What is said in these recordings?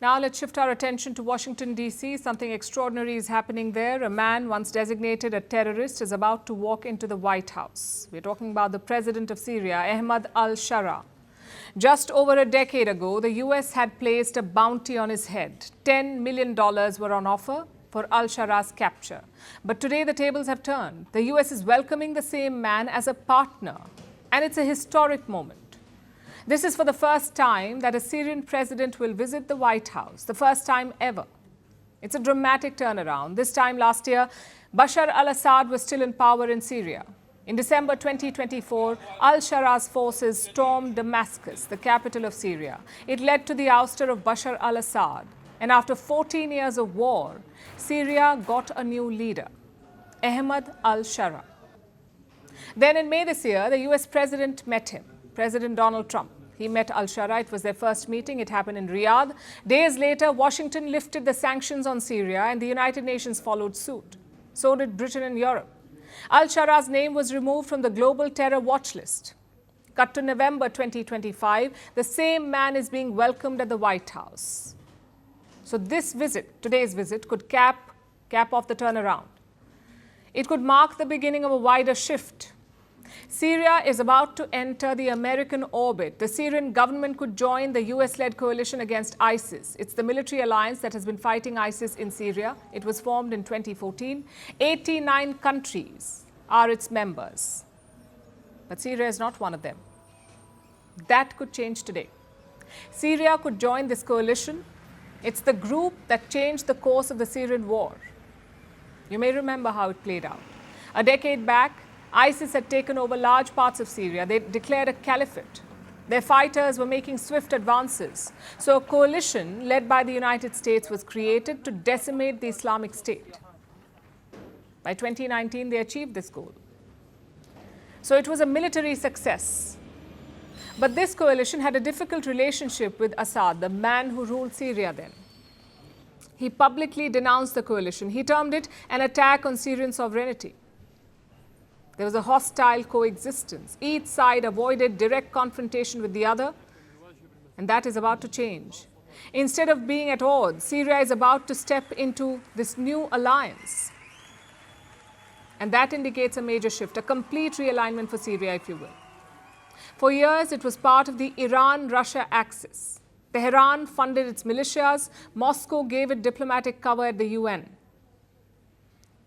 Now let's shift our attention to Washington, D.C. Something extraordinary is happening there. A man once designated a terrorist is about to walk into the White House. We're talking about the president of Syria, Ahmed al Sharaa. Just over a decade ago, the U.S. had placed a bounty on his head. $10 million were on offer for al Sharaa's capture. But today the tables have turned. The U.S. is welcoming the same man as a partner. And it's a historic moment. This is for the first time that a Syrian president will visit the White House, the first time ever. It's a dramatic turnaround. This time last year, Bashar al Assad was still in power in Syria. In December 2024, al Sharaa's forces stormed Damascus, the capital of Syria. It led to the ouster of Bashar al Assad. And after 14 years of war, Syria got a new leader, Ahmed al Sharaa. Then in May this year, the US president met him, President Donald Trump. He met al Sharaa. It was their first meeting. It happened in Riyadh. Days later, Washington lifted the sanctions on Syria and the United Nations followed suit. So did Britain and Europe. Al Sharaa's name was removed from the global terror watch list. Cut to November 2025, the same man is being welcomed at the White House. So this visit, today's visit, could cap off the turnaround. It could mark the beginning of a wider shift. Syria is about to enter the American orbit. The Syrian government could join the US-led coalition against ISIS. It's the military alliance that has been fighting ISIS in Syria. It was formed in 2014. 89 countries are its members. But Syria is not one of them. That could change today. Syria could join this coalition. It's the group that changed the course of the Syrian war. You may remember how it played out. A decade back, ISIS had taken over large parts of Syria. They declared a caliphate. Their fighters were making swift advances. So a coalition led by the United States was created to decimate the Islamic State. By 2019, they achieved this goal. So it was a military success. But this coalition had a difficult relationship with Assad, the man who ruled Syria then. He publicly denounced the coalition. He termed it an attack on Syrian sovereignty. There was a hostile coexistence. Each side avoided direct confrontation with the other, and that is about to change. Instead of being at odds, Syria is about to step into this new alliance. And that indicates a major shift, a complete realignment for Syria, if you will. For years, it was part of the Iran-Russia axis. Tehran funded its militias. Moscow gave it diplomatic cover at the UN.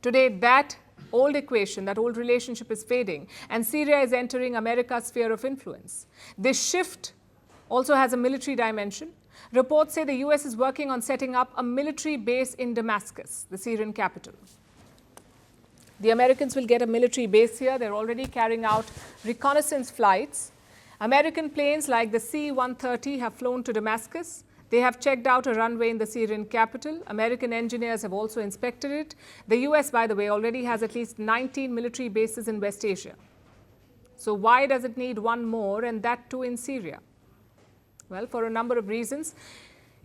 Today, that old equation, that old relationship is fading, and Syria is entering America's sphere of influence. This shift also has a military dimension. Reports say the US is working on setting up a military base in Damascus, the Syrian capital. The Americans will get a military base here. They're already carrying out reconnaissance flights. American planes like the C-130 have flown to Damascus. They have checked out a runway in the Syrian capital. American engineers have also inspected it. The US, by the way, already has at least 19 military bases in West Asia. So why does it need one more, and that too in Syria? Well, for a number of reasons.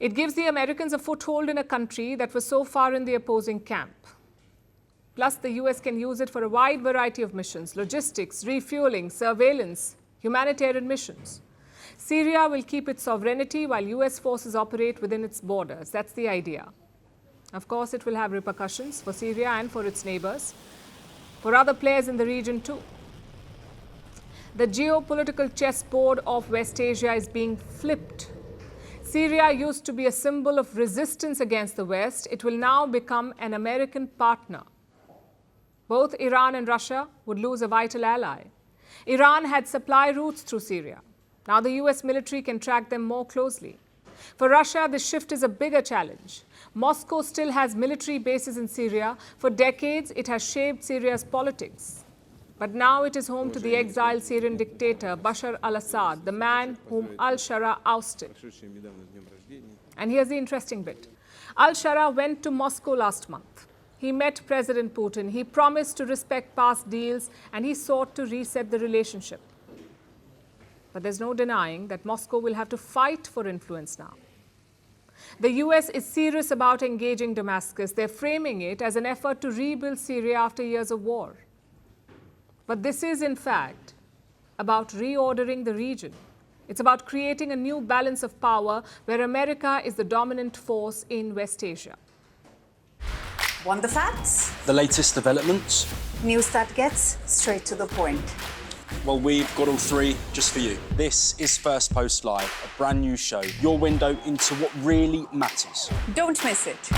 It gives the Americans a foothold in a country that was so far in the opposing camp. Plus, the US can use it for a wide variety of missions: logistics, refueling, surveillance, humanitarian missions. Syria will keep its sovereignty while US forces operate within its borders. That's the idea. Of course, it will have repercussions for Syria and for its neighbors, for other players in the region too. The geopolitical chessboard of West Asia is being flipped. Syria used to be a symbol of resistance against the West. It will now become an American partner. Both Iran and Russia would lose a vital ally. Iran had supply routes through Syria. Now the US military can track them more closely. For Russia, this shift is a bigger challenge. Moscow still has military bases in Syria. For decades, it has shaped Syria's politics. But now it is home to the exiled Syrian dictator, Bashar al Assad, the man whom al Sharaa ousted. And here's the interesting bit. Al Sharaa went to Moscow last month. He met President Putin. He promised to respect past deals, and he sought to reset the relationship. But there's no denying that Moscow will have to fight for influence now. The US is serious about engaging Damascus. They're framing it as an effort to rebuild Syria after years of war. But this is, in fact, about reordering the region. It's about creating a new balance of power where America is the dominant force in West Asia. Want the facts? The latest developments? News that gets straight to the point. Well, we've got all three just for you. This is Firstpost Live, a brand new show, your window into what really matters. Don't miss it.